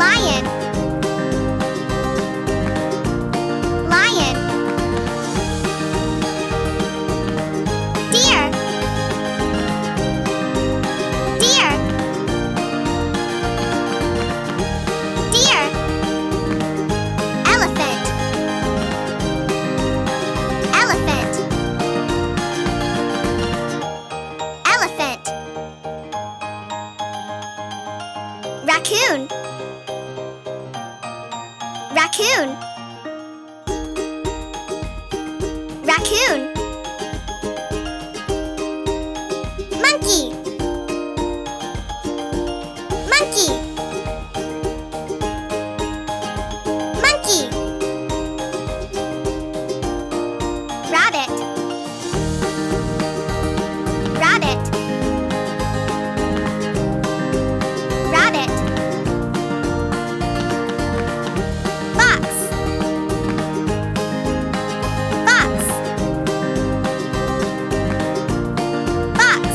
Lion. Lion. Deer. Deer. Deer. Elephant. Elephant. Elephant. Raccoon. Raccoon. Raccoon. Monkey. Monkey. Monkey. Rabbit. Rabbit. Rabbit. Fox. Fox. Fox.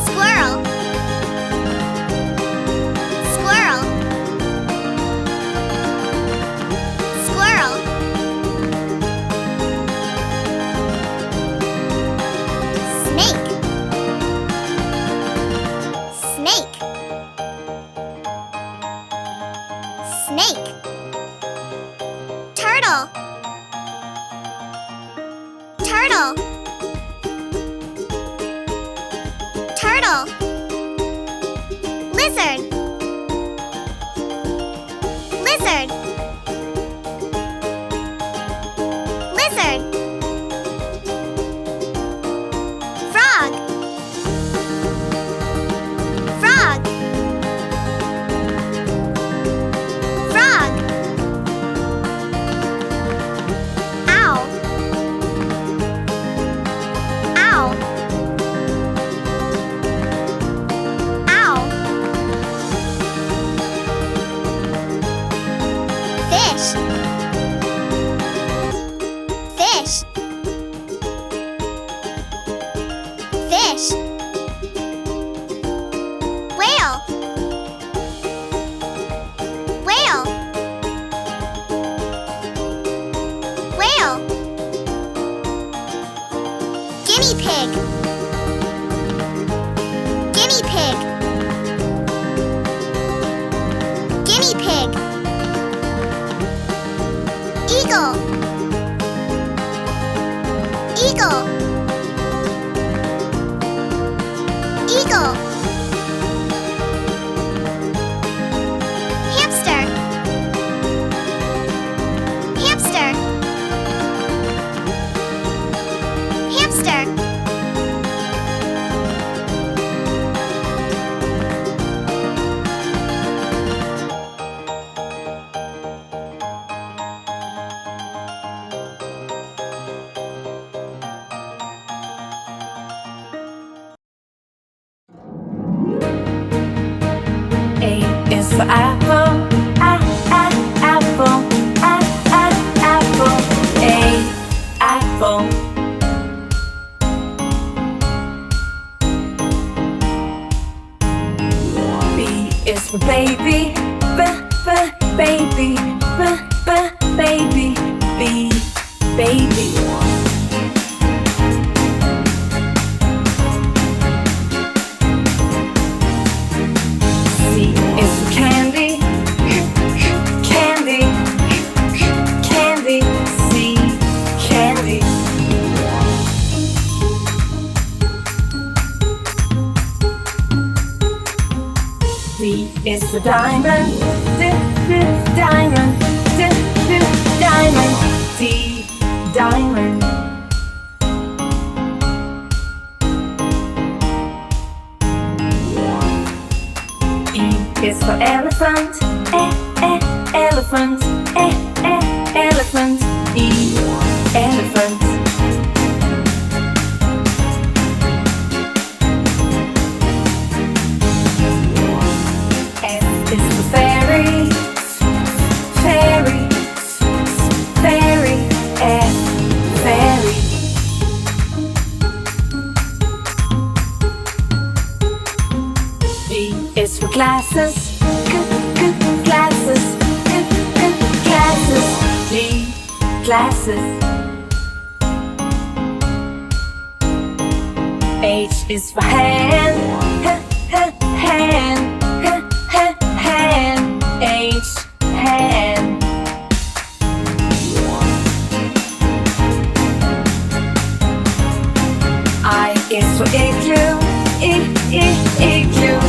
Squirrel. Squirrel. Squirrel. Snake. Snake. Snake. Turtle. Turtle. Turtle. Lizard. Lizard. Lizard. Frog. Frog. Frog. Owl. Owl. Owl. Fish. Fish. Fish. Whale. Whale. Whale. Guinea pig. Guinea pig. Guinea pig. Eagle. Eagle. Eagle. Hamster. Hamster. Hamster. A is for apple, apple, apple. A, apple. B is for baby, baby, baby, B, baby. C is for candy, candy, candy, C, candy. D is for diamond, diamond, diamond, D, diamond. E is for elephant, elephant, elephant, E, elephant. F is for fairy, fairy, fairy, F, fairy. G is for glasses, glasses, glasses. G, glasses. H is for hand, hand, hand. H, hand. I is for igloo, igloo, igloo.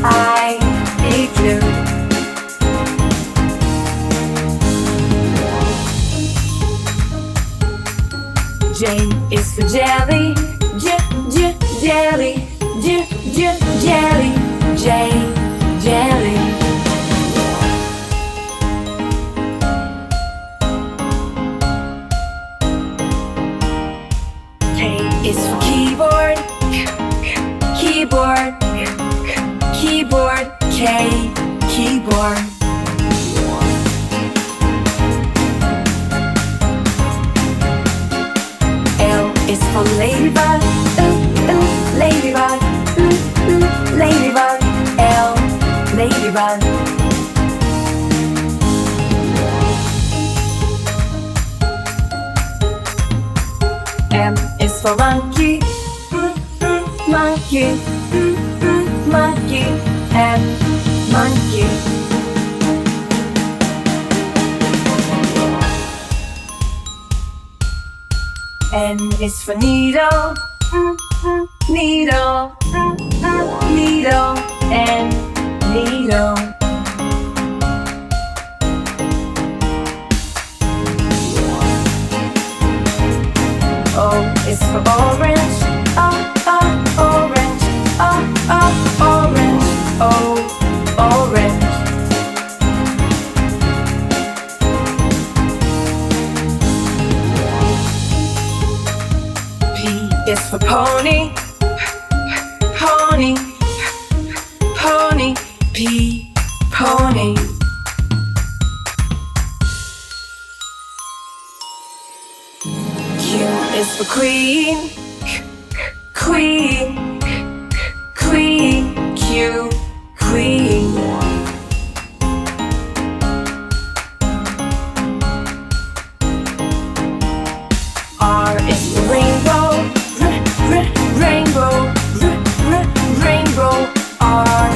I, igloo. J is for jelly, jelly, jelly. J, jelly. K is for keyboard, keyboard, keyboard. K, keyboard. L is for ladybug, ladybug, ladybug. L, ladybug. M is for monkey, monkey, monkey. M, monkey. N is for needle, needle, needle. N, needle. O is for orange, orange, orange. O, orange. P is for pony, pony, pony. P, pony. Q is for queen, queen, queen. Q, queen. R is for rainbow, rainbow, rainbow. R,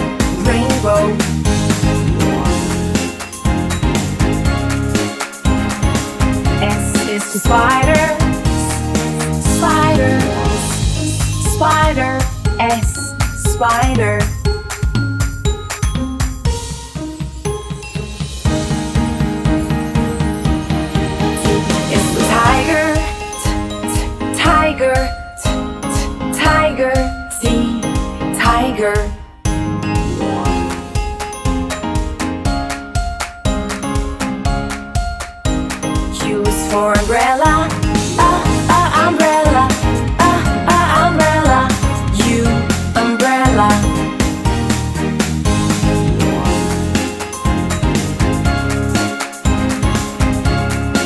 rainbow. S is for spider, spider, spider. S, spider. T is for tiger, tiger, tiger. T, tiger. Q is for umbrella, umbrella, umbrella. U, umbrella.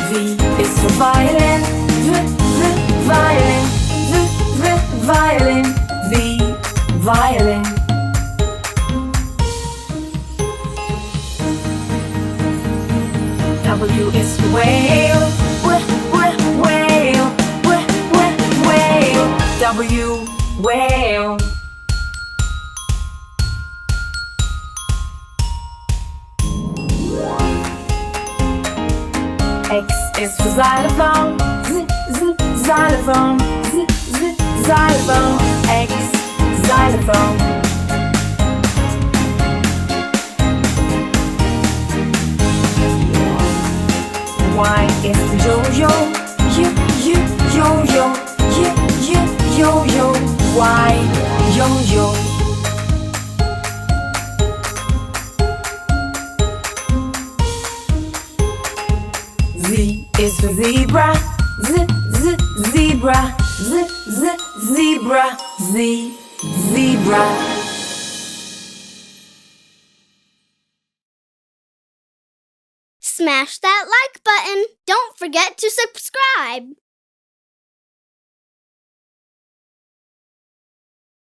V is for violin, violin, violin. V, violin. W is for whale, whale, whale. W, whale. X is for xylophone, xylophone, xylophone. X, xylophone. Y is for yo-yo, yo-yo, yo-yo. Y, yo-yo. Z is for zebra, zebra, zebra. Z, zebra. Smash that like button. Don't forget to subscribe.